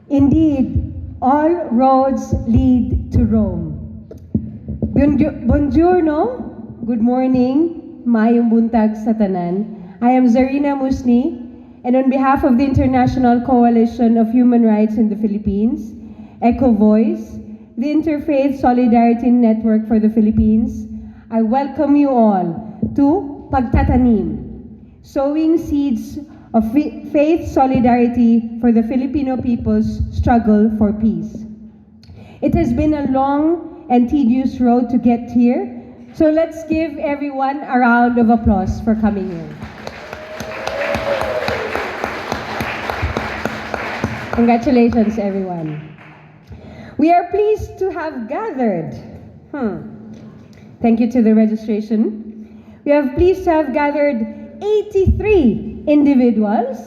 Indeed, all roads lead to Rome. Buongiorno, good morning, mayong buntag sa tanan. I am Czarina Musni, and on behalf of the International Coalition of Human Rights in the Philippines, Echo Voice, the Interfaith Solidarity Network for the Philippines, I welcome you all to Pagtatanim, sowing seeds of faith solidarity for the Filipino people's struggle for peace. It has been a long and tedious road to get here, so let's give everyone a round of applause for coming here. Congratulations, everyone. We are pleased to have gathered. Thank you to the registration. We are pleased to have gathered 83 individuals,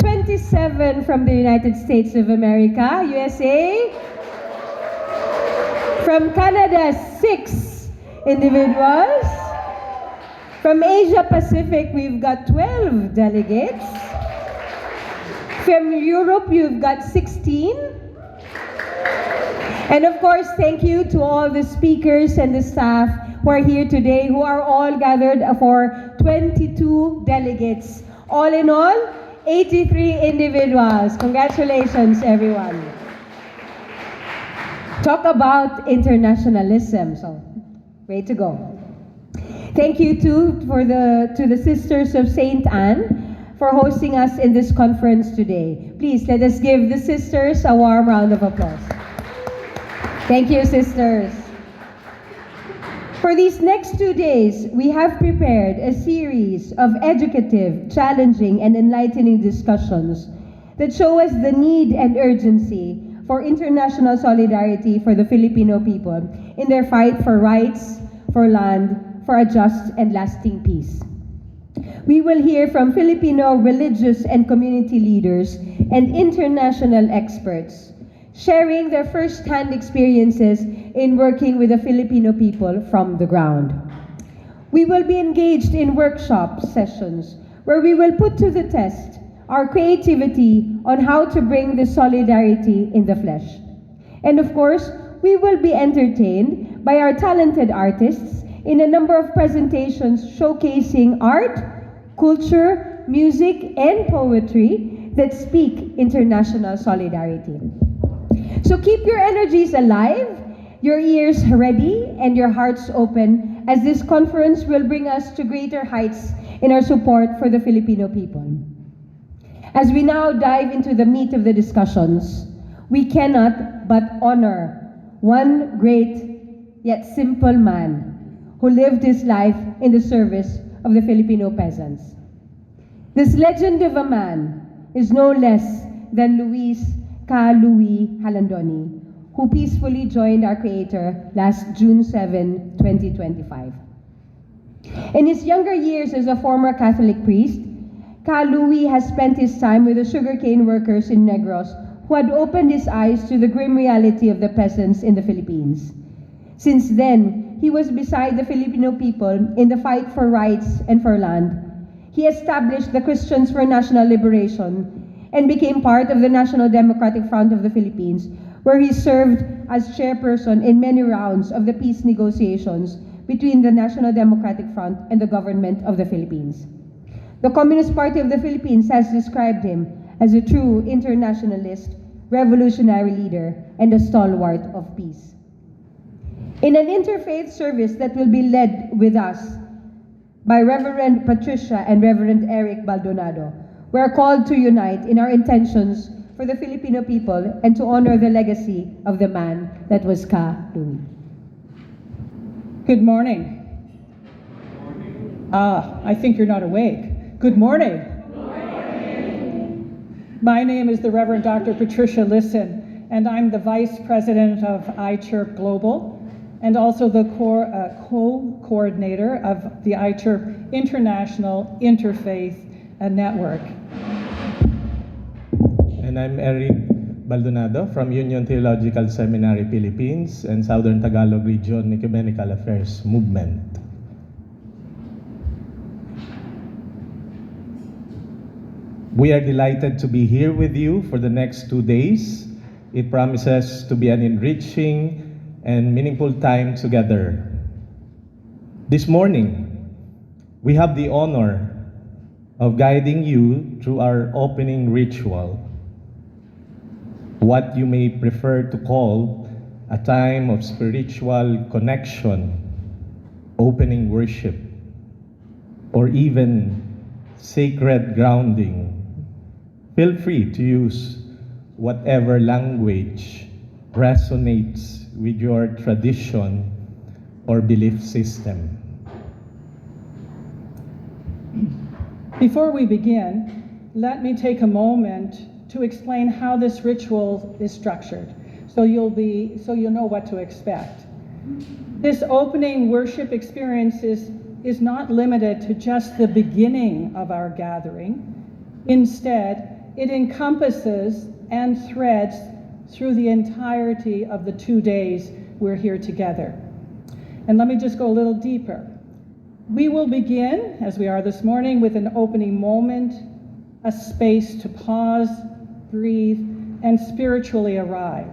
27 from the United States of America, USA, from Canada, 6 individuals, from Asia Pacific, we've got 12 delegates, from Europe, you've got 16, and of course, thank you to all the speakers and the staff who are here today, who are all gathered for 22 delegates. All in all, 83 individuals. Congratulations, everyone. Talk about internationalism. So, way to go. Thank you too to the Sisters of St. Anne for hosting us in this conference today. Please let us give the sisters a warm round of applause. Thank you, sisters. For these next 2 days, we have prepared a series of educative, challenging, and enlightening discussions that show us the need and urgency for international solidarity for the Filipino people in their fight for rights, for land, for a just and lasting peace. We will hear from Filipino religious and community leaders and international experts sharing their first-hand experiences in working with the Filipino people from the ground. We will be engaged in workshop sessions where we will put to the test our creativity on how to bring the solidarity in the flesh. And of course, we will be entertained by our talented artists in a number of presentations showcasing art, culture, music, and poetry that speak international solidarity. So keep your energies alive, your ears ready, and your hearts open as this conference will bring us to greater heights in our support for the Filipino people. As we now dive into the meat of the discussions, we cannot but honor one great yet simple man who lived his life in the service of the Filipino peasants. This legend of a man is no less than Ka Louie Jalandoni, who peacefully joined our Creator last June 7, 2025. In his younger years as a former Catholic priest, Ka Louie has spent his time with the sugarcane workers in Negros who had opened his eyes to the grim reality of the peasants in the Philippines. Since then, he was beside the Filipino people in the fight for rights and for land. He established the Christians for National Liberation and became part of the National Democratic Front of the Philippines, where he served as chairperson in many rounds of the peace negotiations between the National Democratic Front and the government of the Philippines. The Communist Party of the Philippines has described him as a true internationalist, revolutionary leader, and a stalwart of peace. In an interfaith service that will be led with us by Reverend Patricia and Reverend Eric Baldonado, we are called to unite in our intentions for the Filipino people and to honor the legacy of the man that was Ka Louie. Good morning. I think you're not awake. Good morning. Good morning. My name is the Reverend Dr. Patricia Lisson, and I'm the Vice President of iChirp Global and also the co-coordinator of the iChirp International Interfaith Network. And I'm Eric Baldonado from Union Theological Seminary Philippines and Southern Tagalog Region Ecumenical Affairs Movement. We are delighted to be here with you for the next 2 days. It promises to be an enriching and meaningful time together. This morning, we have the honor of guiding you through our opening ritual, what you may prefer to call a time of spiritual connection, opening worship, or even sacred grounding. Feel free to use whatever language resonates with your tradition or belief system. Before we begin, let me take a moment to explain how this ritual is structured, so you'll know what to expect. This opening worship experience is not limited to just the beginning of our gathering. Instead, it encompasses and threads through the entirety of the 2 days we're here together. And let me just go a little deeper. We will begin, as we are this morning, with an opening moment, a space to pause, breathe, and spiritually arrive.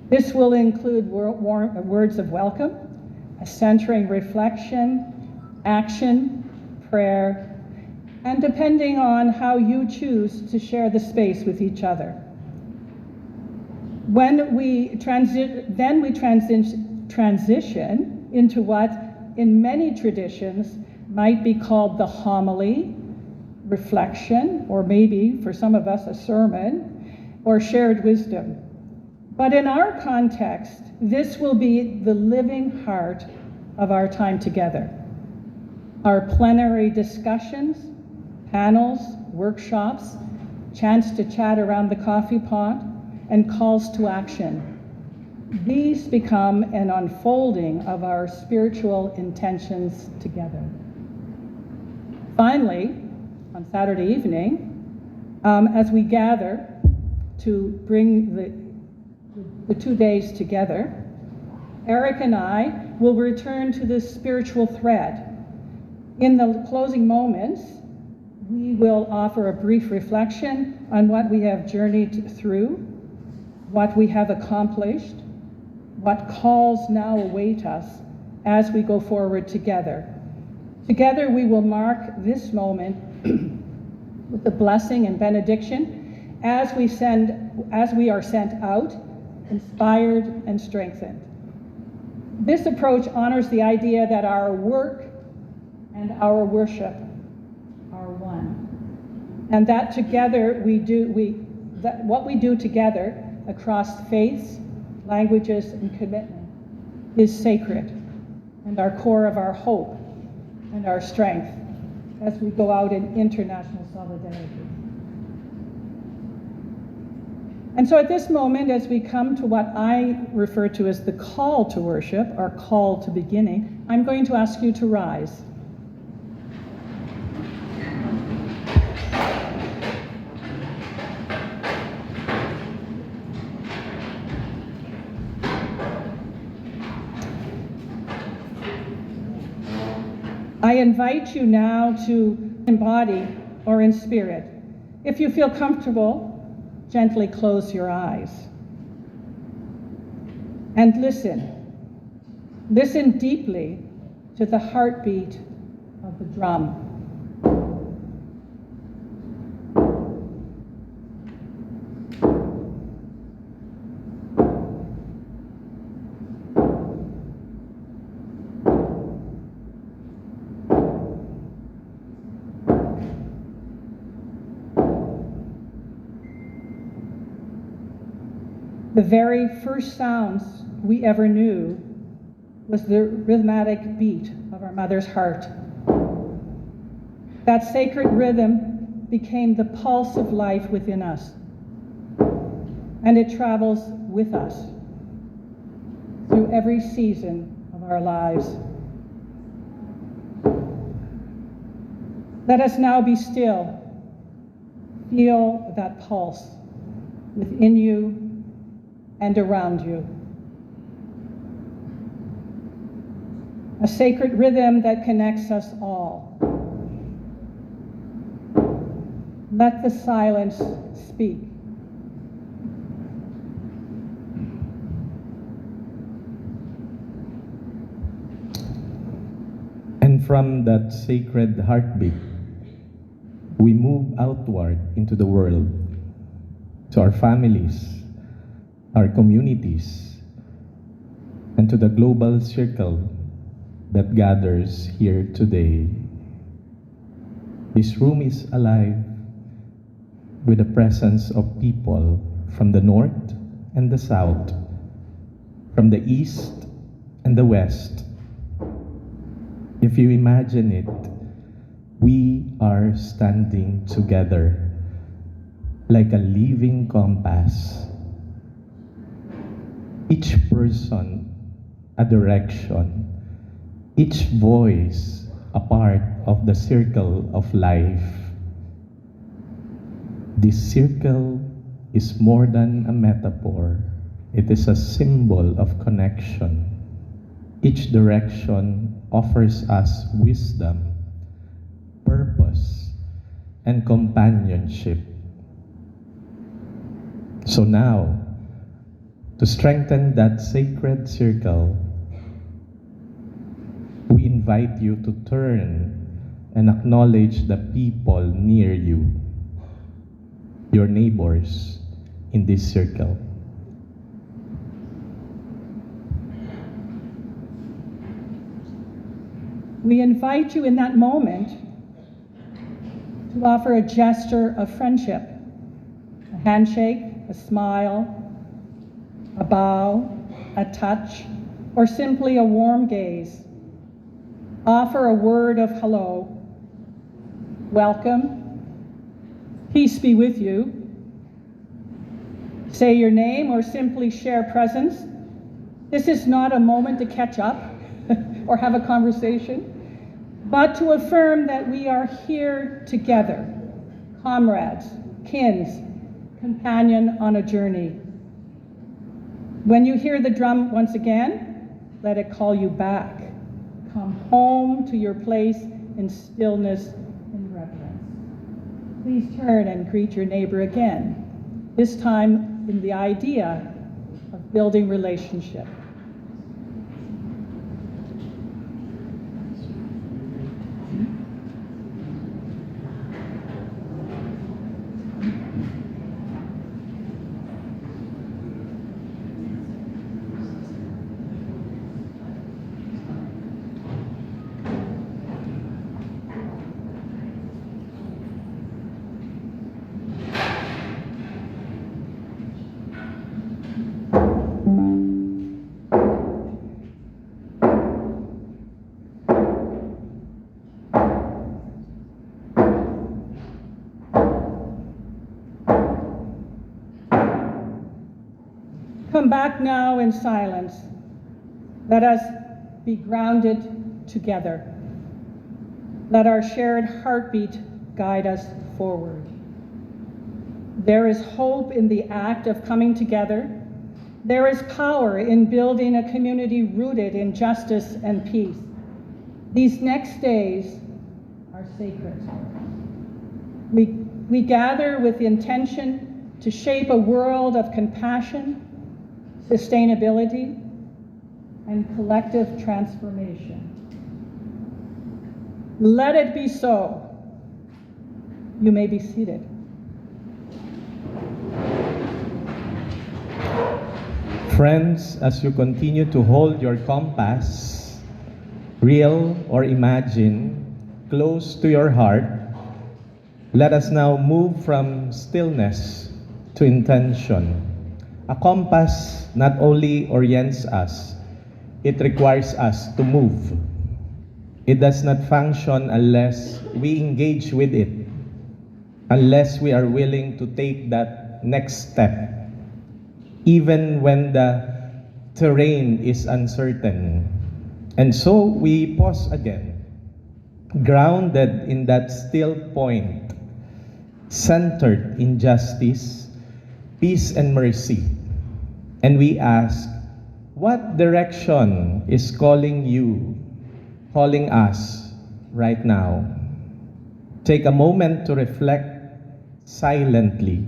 This will include words of welcome, a centering reflection, action, prayer, and depending on how you choose to share the space with each other. When we transition into what in many traditions might be called the homily, reflection, or maybe for some of us a sermon, or shared wisdom. But in our context, this will be the living heart of our time together. Our plenary discussions, panels, workshops, chance to chat around the coffee pot, and calls to action. These become an unfolding of our spiritual intentions together. Finally, on Saturday evening, as we gather to bring the 2 days together, Eric and I will return to this spiritual thread. In the closing moments, we will offer a brief reflection on what we have journeyed through, what we have accomplished, what calls now await us as we go forward together. Together we will mark this moment with the blessing and benediction as we are sent out, inspired and strengthened. This approach honors the idea that our work and our worship are one, and that together what we do together across faiths, languages, and commitment is sacred and our core of our hope and our strength as we go out in international solidarity. And so at this moment, as we come to what I refer to as the call to worship, or call to beginning, I'm going to ask you to rise. I invite you now to embody or in spirit. If you feel comfortable, gently close your eyes and listen. Listen deeply to the heartbeat of the drum. The very first sounds we ever knew was the rhythmic beat of our mother's heart. That sacred rhythm became the pulse of life within us, and it travels with us through every season of our lives. Let us now be still. Feel that pulse within you and around you. A sacred rhythm that connects us all. Let the silence speak. And from that sacred heartbeat, we move outward into the world, to our families, our communities, and to the global circle that gathers here today. This room is alive with the presence of people from the north and the south, from the east and the west. If you imagine it, we are standing together like a living compass. Each person a direction, each voice a part of the circle of life. This circle is more than a metaphor. It is a symbol of connection. Each direction offers us wisdom, purpose, and companionship. So now, to strengthen that sacred circle, we invite you to turn and acknowledge the people near you, your neighbors in this circle. We invite you in that moment to offer a gesture of friendship, a handshake, a smile, a bow, a touch, or simply a warm gaze. Offer a word of hello, welcome, peace be with you. Say your name or simply share presence. This is not a moment to catch up or have a conversation, but to affirm that we are here together, comrades, kins, companion on a journey. When you hear the drum once again, let it call you back. Come home to your place in stillness and reverence. Please turn and greet your neighbor again, this time in the idea of building relationship. Come back now in silence. Let us be grounded together. Let our shared heartbeat guide us forward. There is hope in the act of coming together. There is power in building a community rooted in justice and peace. These next days are sacred. We gather with the intention to shape a world of compassion, sustainability, and collective transformation. Let it be so. You may be seated. Friends, as you continue to hold your compass, real or imagine, close to your heart, let us now move from stillness to intention. A compass not only orients us, it requires us to move. It does not function unless we engage with it, unless we are willing to take that next step, even when the terrain is uncertain. And so we pause again, grounded in that still point, centered in justice, peace, and mercy. And we ask, what direction is calling you, calling us right now? Take a moment to reflect silently?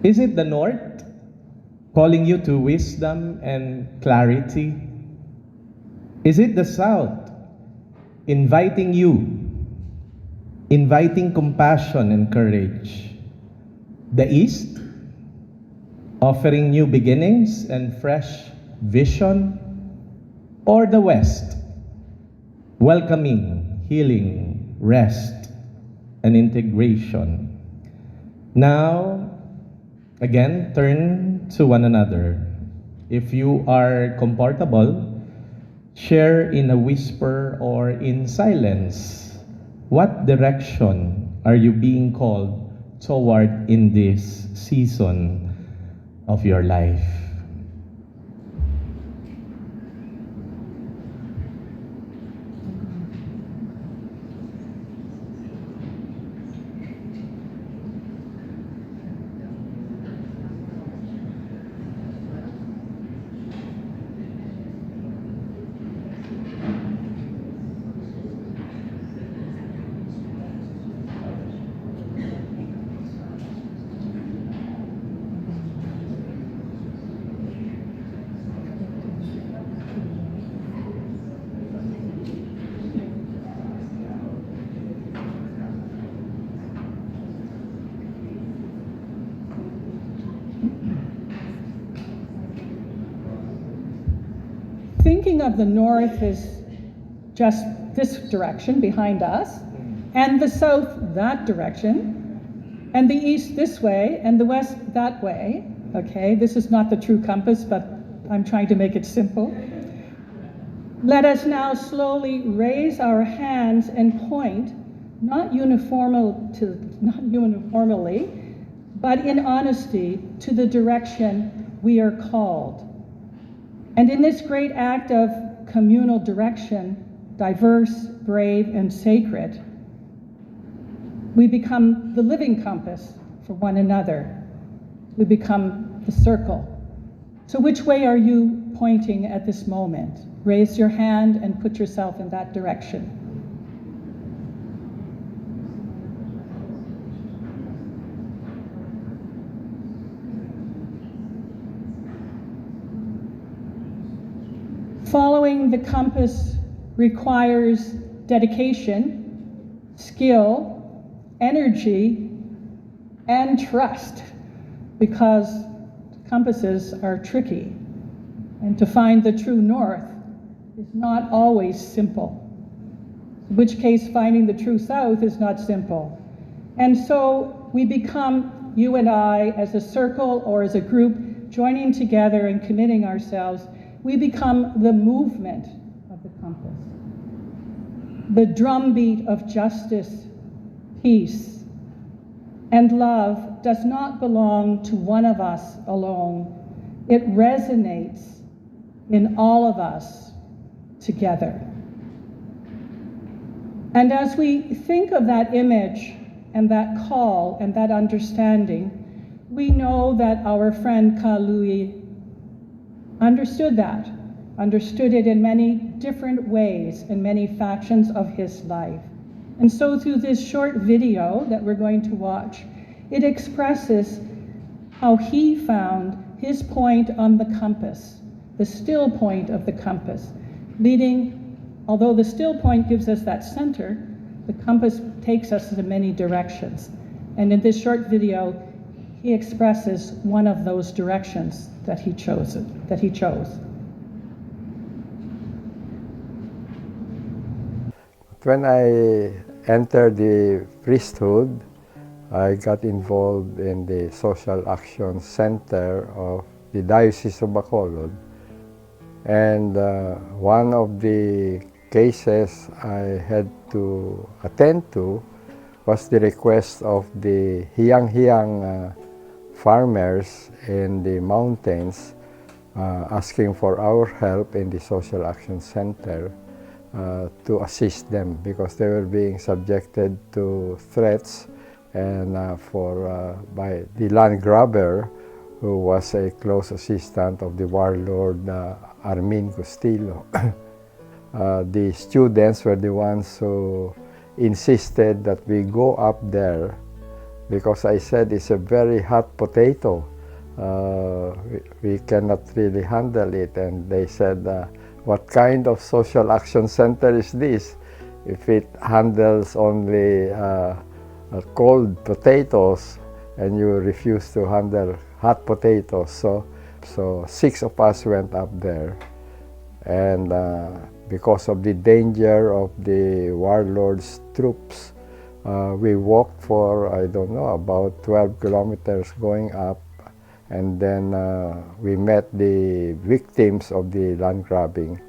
Is it the North calling you to wisdom and clarity? Is it the South inviting you, inviting compassion and courage? The East offering new beginnings and fresh vision? Or the West welcoming healing, rest, and integration? Now, again, turn to one another. If you are comfortable, share in a whisper or in silence. What direction are you being called toward in this season of your life? Thinking of the North as just this direction behind us, and the South that direction, and the East this way, and the West that way. Okay, this is not the true compass, but I'm trying to make it simple. Let us now slowly raise our hands and point, not uniformly, but in honesty, to the direction we are called. And in this great act of communal direction, diverse, brave, and sacred, we become the living compass for one another. We become the circle. So which way are you pointing at this moment? Raise your hand and put yourself in that direction. Following the compass requires dedication, skill, energy, and trust, because compasses are tricky, and to find the true north is not always simple. In which case, finding the true south is not simple. And so we become, you and I, as a circle or as a group, joining together and committing ourselves, we become the movement of the compass, the drumbeat of justice, peace, and love does not belong to one of us alone. It resonates in all of us together. And as we think of that image and that call and that understanding, we know that our friend Ka Louie understood it in many different ways in many factions of his life. And so through this short video that we're going to watch, it expresses how he found his point on the compass, the still point of the compass, leading, although the still point gives us that center, the compass takes us in many directions. And in this short video, he expresses one of those directions that he chose. When I entered the priesthood, I got involved in the Social Action Center of the Diocese of Bacolod. And one of the cases I had to attend to was the request of the hiyang farmers in the mountains asking for our help in the Social Action Center to assist them because they were being subjected to threats and by the land grabber who was a close assistant of the warlord Armin Castillo. The students were the ones who insisted that we go up there because I said it's a very hot potato. We cannot really handle it. And they said, what kind of social action center is this? If it handles only cold potatoes and you refuse to handle hot potatoes. So 6 of us went up there, and because of the danger of the warlord's troops, we walked for, I don't know, about 12 kilometers going up, and then we met the victims of the land grabbing,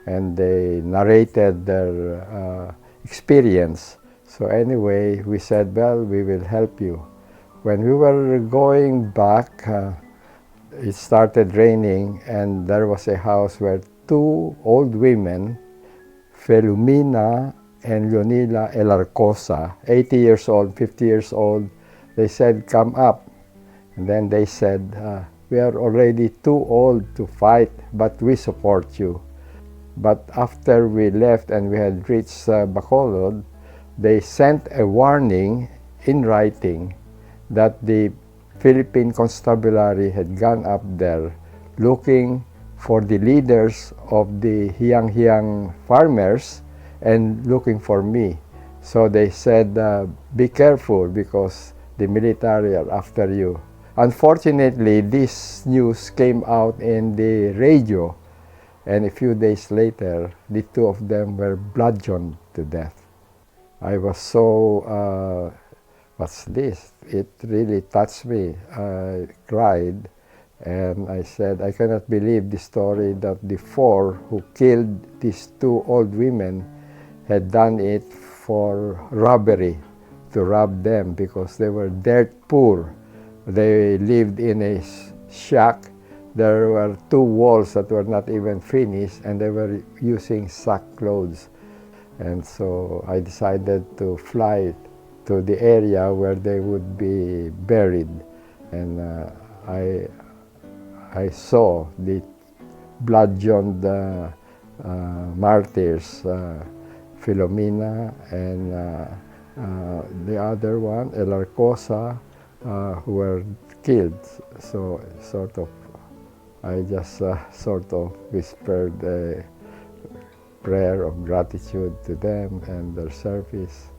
and they narrated their experience. So anyway, we said, well, we will help you. When we were going back, it started raining, and there was a house where 2 old women, Filomena and Leonila Elarcosa, 80 years old, 50 years old, they said, come up. And then they said, we are already too old to fight, but we support you. But after we left and we had reached Bacolod, they sent a warning in writing that the Philippine Constabulary had gone up there looking for the leaders of the Hiyang farmers and looking for me. So they said, be careful because the military are after you. Unfortunately, this news came out in the radio, and a few days later, the 2 of them were bludgeoned to death. I was so, what's this? It really touched me. I cried, and I said, I cannot believe the story that the 4 who killed these 2 old women had done it for robbery, to rob them because they were dirt poor. They lived in a shack. There were 2 walls that were not even finished, and they were using sack clothes. And so I decided to fly to the area where they would be buried. And I saw the bludgeoned martyrs, Filomena and the other one, Elarcosa, who were killed. So sort of, I just sort of whispered a prayer of gratitude to them and their service.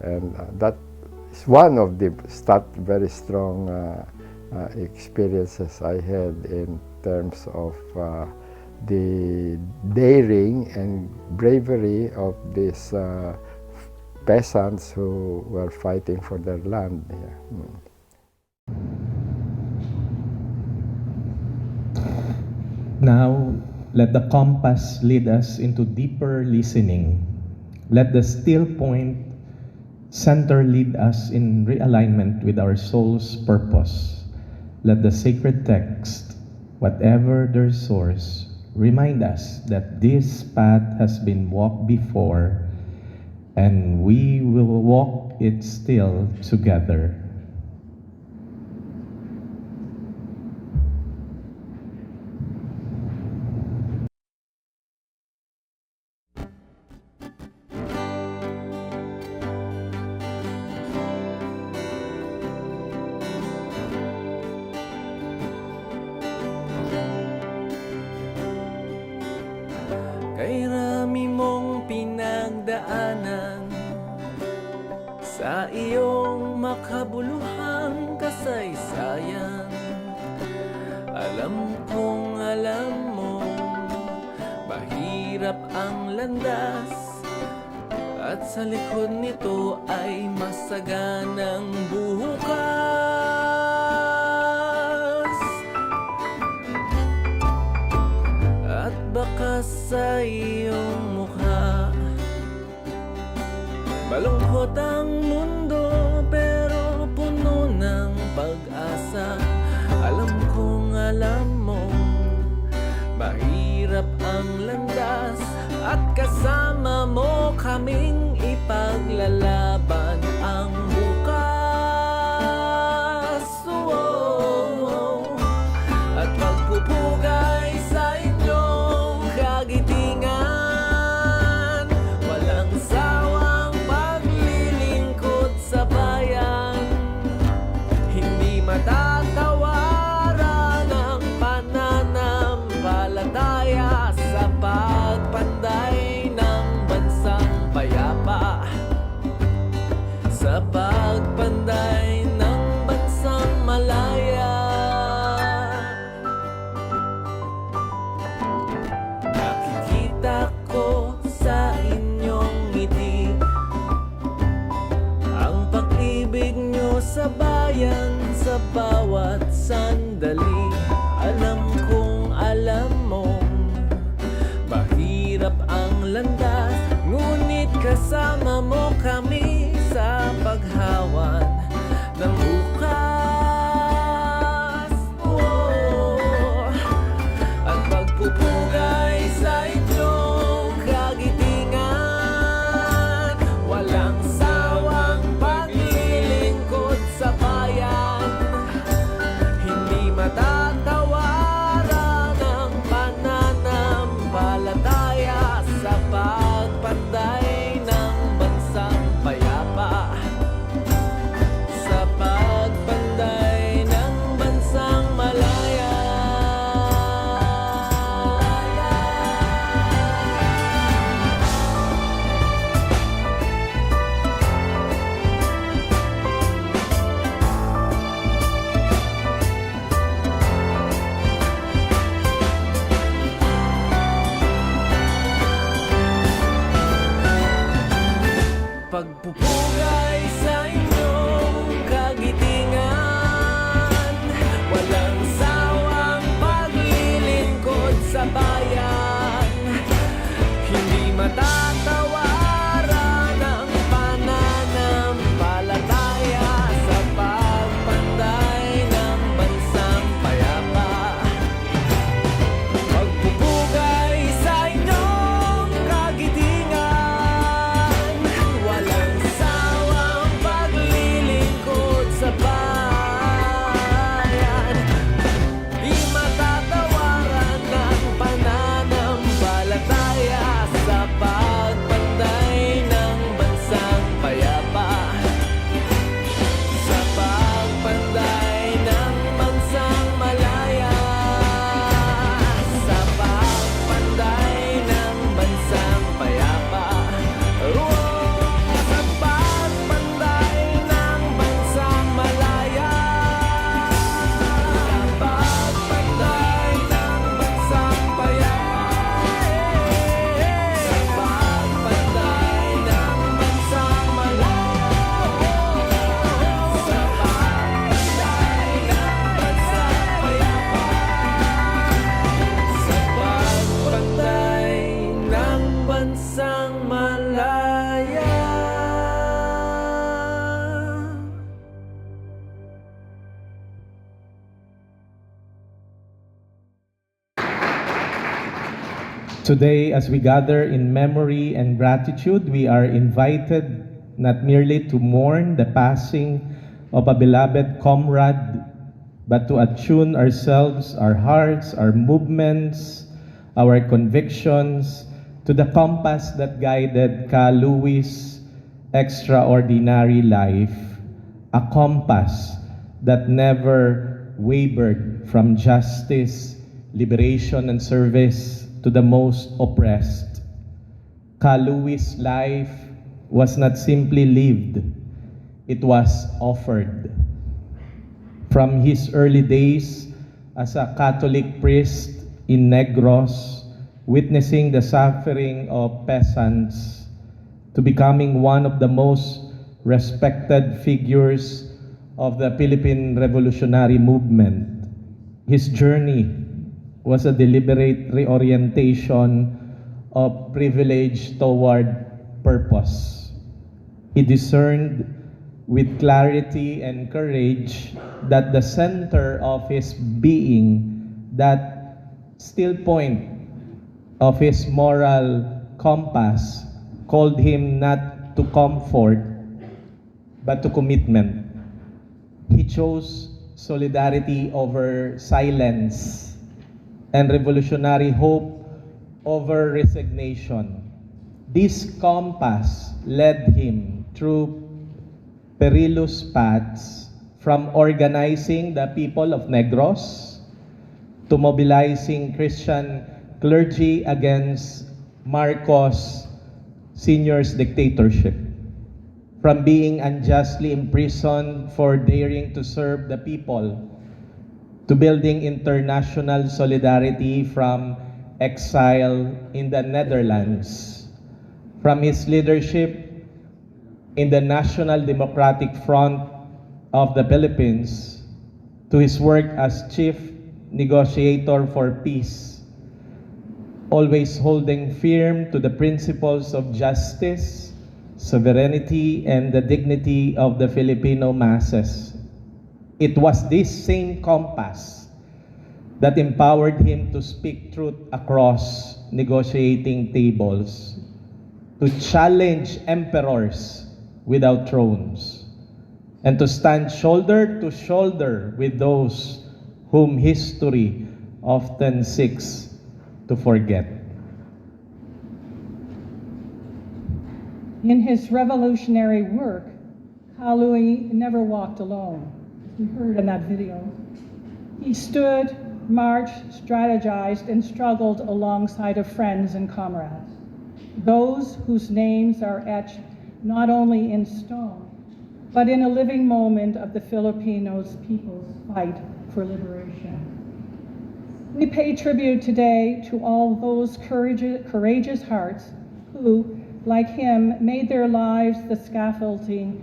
And that is one of the very strong experiences I had in terms of the daring and bravery of these peasants who were fighting for their land. Yeah. Now, let the compass lead us into deeper listening. Let the still point center lead us in realignment with our soul's purpose. Let the sacred text, whatever their source, remind us that this path has been walked before, and we will walk it still together. Kay rami mong pinagdaanan, sa iyong makabuluhang kasaysayan. Alam kong alam mo, mahirap ang landas, at sa likod nito ay masaganang bukas. At baka sa iyong mukha malungkot ang mundo, pero puno ng pag-asa. Alam kong alam mo, mahirap ang landas, at kasama mo kaming ipaglalaban ang bukas. At magpupugay sa inyong kagitingan, walang sawang paglilingkod matatawaran ang pananampalataya sa pagpanday ng bansang payapa, sa pagpanday ng bansang malaya. Nakikita ko sa inyong ngiti ang pag-ibig nyo sa bayan sa bawat sandali. Alam kong alam mong mahirap ang landas, ngunit kasama mo kami sa paghawan ng bukas. Oh, at pagpupugay sa inyong kagitingan, walang sawang paglilingkod sa bayan, hindi matatawaran ang pananampalataya sa pagpanday ng bansang payapa, sa pagpanday ng bansang malaya. Pagpupugay sa inyong kagitingan, walang sawang paglilingkod sa bayan, hindi matatawaran ang pananampalataya sa pagpanday ng bansang payapa. Pagpupugay sa inyong kagitingan, walang sawang paglilingkod sa bayan, di matatawaran ng pananampalataya sa pagpanday ng bansang payapa, sa pagpanday ng bansang malaya, sa pagpanday ng bansang payapa. Sa pagpanday ng bansang malaya, sa pagpanday ng bansang payapa, sa pagpanday ng bansang malaya, sa pagpanday ng bansang payapa, sa pagpanday ng bansang malaya. Today, as we gather in memory and gratitude, we are invited not merely to mourn the passing of a beloved comrade, but to attune ourselves, our hearts, our movements, our convictions to the compass that guided Ka Louie's extraordinary life, a compass that never wavered from justice, liberation, and service to the most oppressed. Ka Louie's life was not simply lived, it was offered. From his early days as a Catholic priest in Negros, witnessing the suffering of peasants, to becoming one of the most respected figures of the Philippine revolutionary movement, his journey was a deliberate reorientation of privilege toward purpose. He discerned with clarity and courage that the center of his being, that still point of his moral compass, called him not to comfort, but to commitment. He chose solidarity over silence and revolutionary hope over resignation. This compass led him through perilous paths, from organizing the people of Negros to mobilizing Christian clergy against Marcos Sr.'s dictatorship, from being unjustly imprisoned for daring to serve the people, to building international solidarity from exile in the Netherlands, from his leadership in the National Democratic Front of the Philippines to his work as chief negotiator for peace, always holding firm to the principles of justice, sovereignty, and the dignity of the Filipino masses. It was this same compass that empowered him to speak truth across negotiating tables, to challenge emperors without thrones, and to stand shoulder to shoulder with those whom history often seeks to forget. In his revolutionary work, Ka Louie never walked alone, as we heard in that video. He stood, marched, strategized, and struggled alongside of friends and comrades, those whose names are etched not only in stone, but in a living moment of the Filipinos people's fight for liberation. We pay tribute today to all those courageous hearts who, like him, made their lives the scaffolding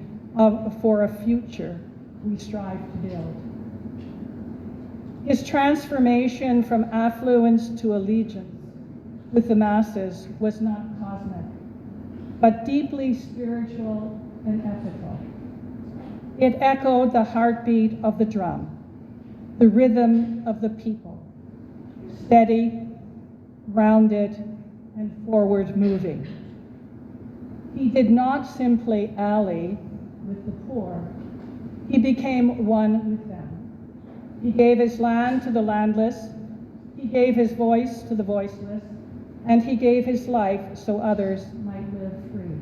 for a future we strive to build. His transformation from affluence to allegiance with the masses was not cosmic, but deeply spiritual and ethical. It echoed the heartbeat of the drum, the rhythm of the people, steady, grounded, and forward-moving. He did not simply ally with the poor. He became one with them. He gave his land to the landless. He gave his voice to the voiceless. And he gave his life so others might live free.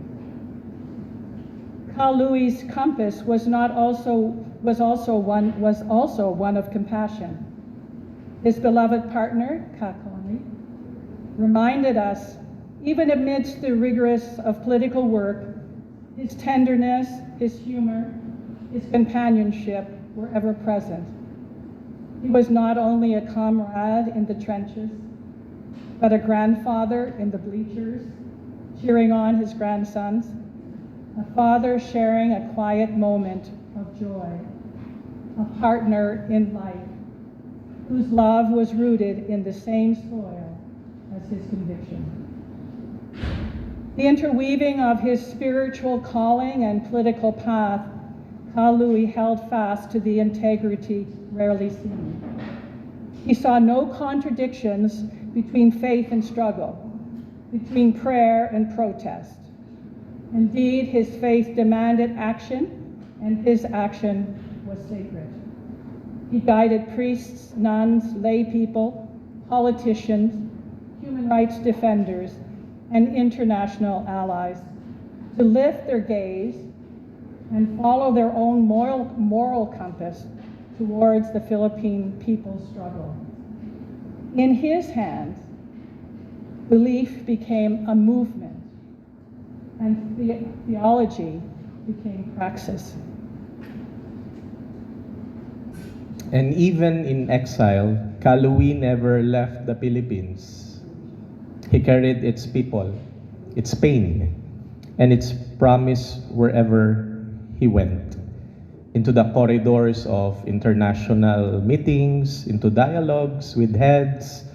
Ka Louie's compass was also one of compassion. His beloved partner, Ka Louie, reminded us, even amidst the rigorous of political work, his tenderness, his humor, his companionship were ever present. He was not only a comrade in the trenches, but a grandfather in the bleachers, cheering on his grandsons, a father sharing a quiet moment of joy, a partner in life, whose love was rooted in the same soil as his conviction. The interweaving of his spiritual calling and political path, Ka Louie held fast to the integrity rarely seen. He saw no contradictions between faith and struggle, between prayer and protest. Indeed, his faith demanded action, and his action was sacred. He guided priests, nuns, lay people, politicians, human rights defenders, and international allies to lift their gaze and follow their own moral compass towards the Philippine people's struggle. In his hands, belief became a movement, and theology became praxis. And even in exile, Ka Louie never left the Philippines. He carried its people, its pain, and its promise wherever he went. Into the corridors of international meetings, into dialogues with heads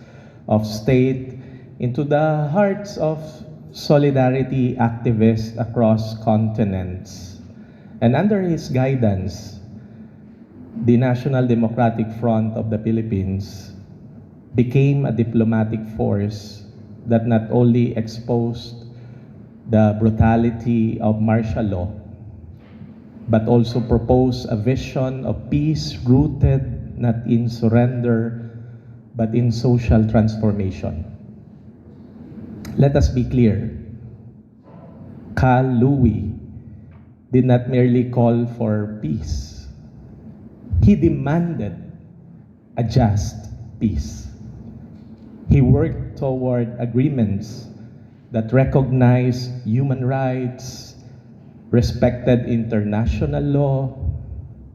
of state, into the hearts of solidarity activists across continents. And under his guidance, the National Democratic Front of the Philippines became a diplomatic force that not only exposed the brutality of martial law, but also proposed a vision of peace rooted not in surrender, but in social transformation. Let us be clear. Ka Louie did not merely call for peace. He demanded a just peace. He worked toward agreements that recognized human rights, respected international law,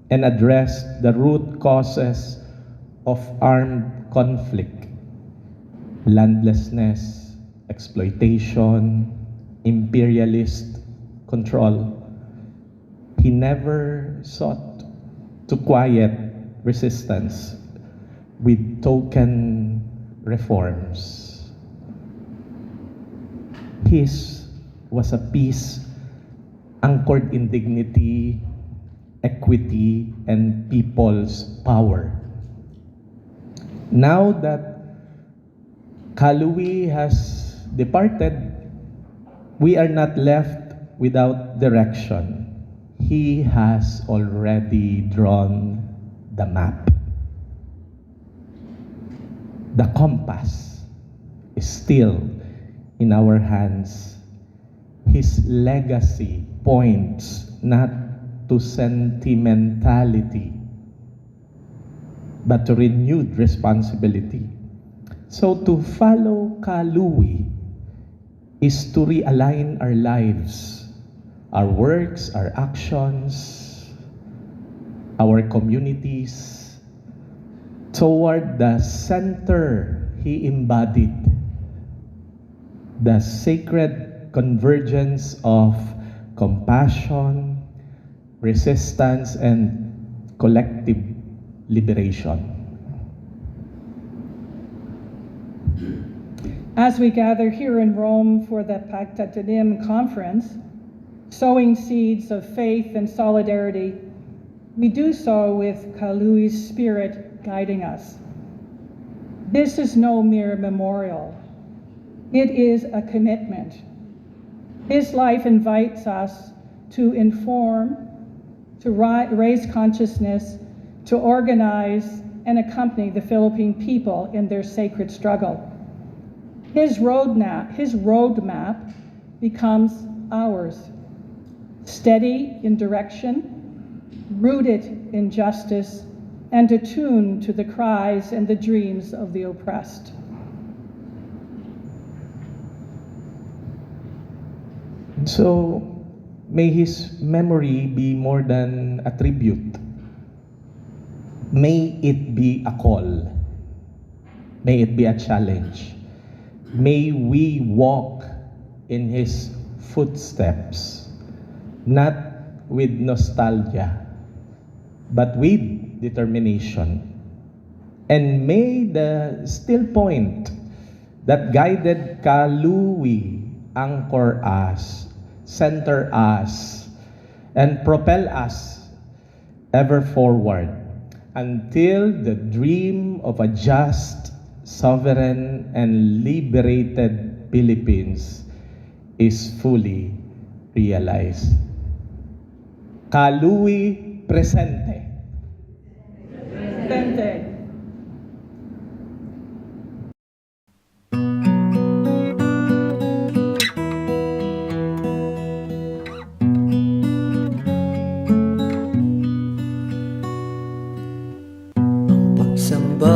and addressed the root causes of armed conflict: landlessness, exploitation, imperialist control. He never sought to quiet resistance with token reforms. His was a peace anchored in dignity, equity, and people's power. Now that Ka Louie has departed, we are not left without direction. He has already drawn the map. The compass is still in our hands. His legacy points not to sentimentality, but to renewed responsibility. So to follow Ka Louie is to realign our lives, our works, our actions, our communities, toward the center he embodied, the sacred convergence of compassion, resistance, and collective liberation. As we gather here in Rome for the Pagtatanim conference, sowing seeds of faith and solidarity, we do so with Ka Louie's spirit guiding us. This is no mere memorial. It is a commitment. His life invites us to inform, to raise consciousness, to organize and accompany the Philippine people in their sacred struggle. His roadmap becomes ours, steady in direction, rooted in justice, and attuned to the cries and the dreams of the oppressed. So, may his memory be more than a tribute. May it be a call. May it be a challenge. May we walk in his footsteps, not with nostalgia, but with determination. And may the still point that guided Ka Louie anchor us, center us, and propel us ever forward until the dream of a just, sovereign, and liberated Philippines is fully realized. Ka Louie presente. Presente. Pagsamba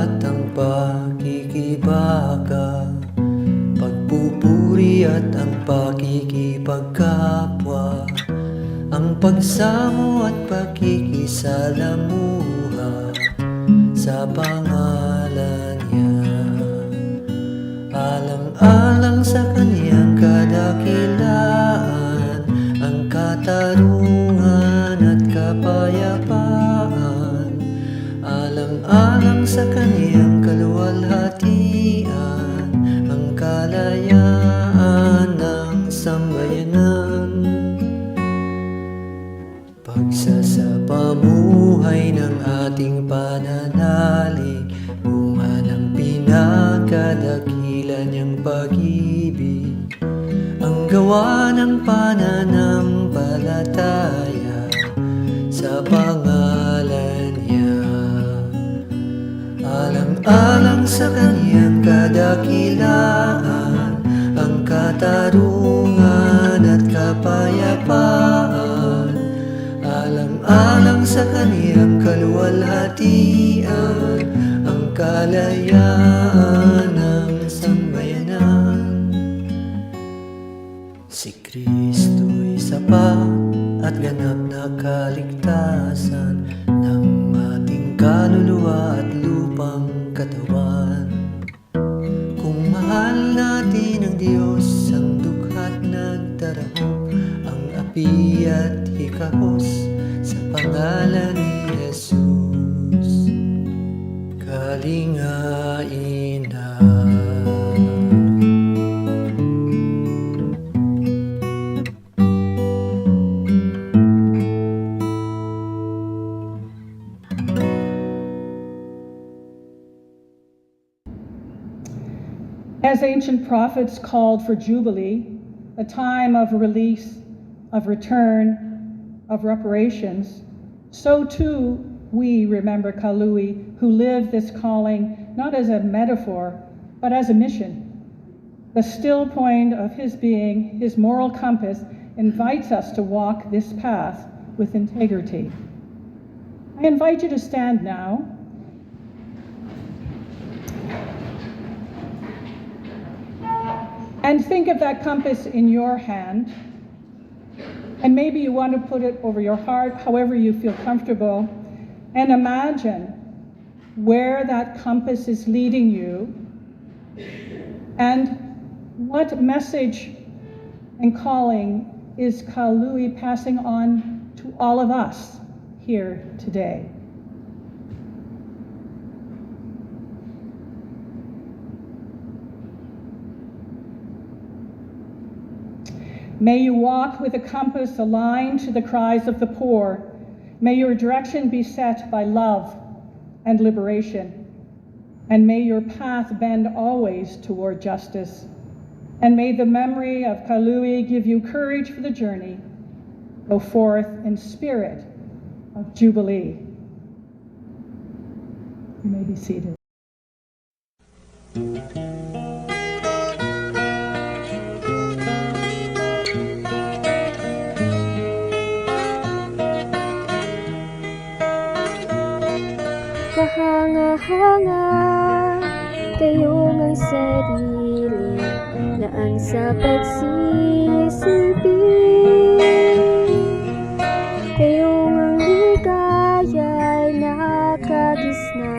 at ang pakikibaka, pagpupuri at ang pakikipagkapwa, ang pagsamo at pakikisalamuha sa pangalan niya. Alang-alang sa kaniyang kadakilaan, ang katarungan at kapayapaan. Alang-alang sa kaniyang kaluwalhatian, ang kalayaan ng sambayanan. Pagsasapamuhay ng ating pananalig, bunga ng pinakadakila niyang pag-ibig, ang gawa ng pananampalataya sa pangalan niya. Alang-alang sa kaniyang kadakilaan, ang katarungan at kapayapaan. Alang-alang sa kaniyang kaluwalhatian, ang kalayaan ng sambayanan. Si Kristo'y sapat at ganap na kaligtasan ng ating kaluluwa at lupang katawan. Kung mahal natin ang Diyos, ang dukha't nagdarao, ang api at hikahos sa pangalan ni Jesus. Kalingain na. As ancient prophets called for Jubilee, a time of release, of return, of reparations, so too we remember Ka Louie, who lived this calling not as a metaphor, but as a mission. The still point of his being, his moral compass, invites us to walk this path with integrity. I invite you to stand now. And think of that compass in your hand. And maybe you want to put it over your heart, however you feel comfortable. And imagine where that compass is leading you and what message and calling is Ka Louie passing on to all of us here today. May you walk with a compass aligned to the cries of the poor. May your direction be set by love and liberation. And may your path bend always toward justice. And may the memory of Ka Louie give you courage for the journey. Go forth in spirit of Jubilee. You may be seated. Kahanga-hanga kayong ang sarili laan sa pagsisilbi. Kayong ang ligaya'y nakagisna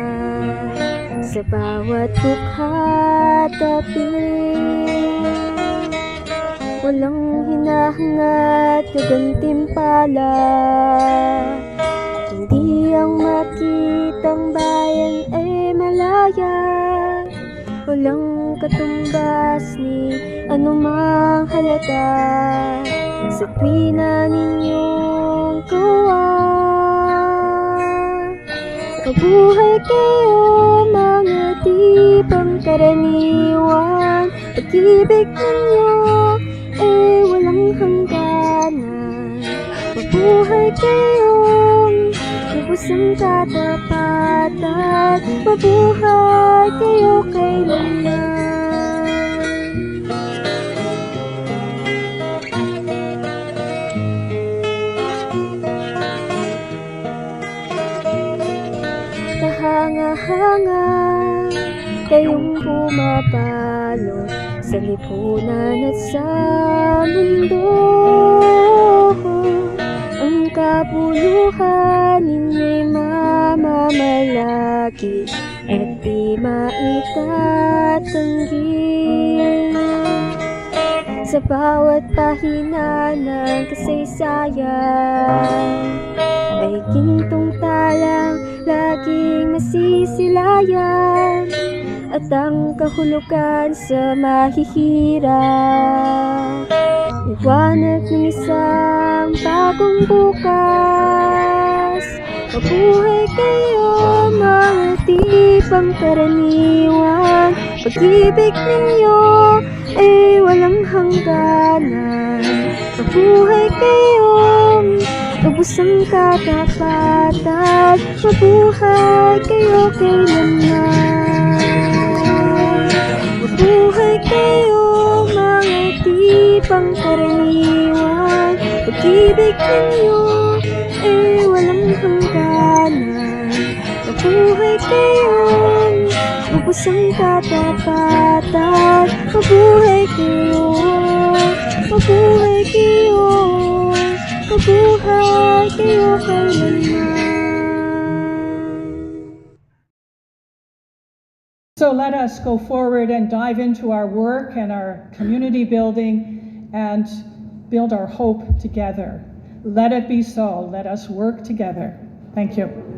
sa bawat dukha't api. Walang hinahangad na gantimpala, hindi ang makitang bayan ay malaya. Walang katumbas ni anumang halaga sa tuwina ninyong gawa. Mabuhay kayo mga di pangkaraniwan, pag-ibig ninyo ay walang hangganan. Mabuhay kayong lubos ang katapatan, mabuhay kayo kailanman. Kahanga-hanga kayong pumapalot sa lipunan at sa mundo. Ang kapuluhan ninyo'y mamamalaki at di maitatanggi. Sa bawat pahina ng kasaysayan ay gintong talang laging masisilayan, at ang kahulugan sa mahihirap, liwanag ng isang bagong bukas. Mabuhay kayo mga di pangkaraniwan, pag-ibig ninyo ay walang hangganan. Mabuhay kayong lubos ang katapatan, mabuhay kayo kailanman. Mabuhay kayo mga di pangkaraniwan, pag-ibig ninyo ay walang hangganan. kayong magpusang katapatan. Mabuhay kayo, mabuhay kayo, mabuhay kayo kailanman. So let us go forward and dive into our work and our community building and build our hope together. Let it be so. Let us work together. Thank you.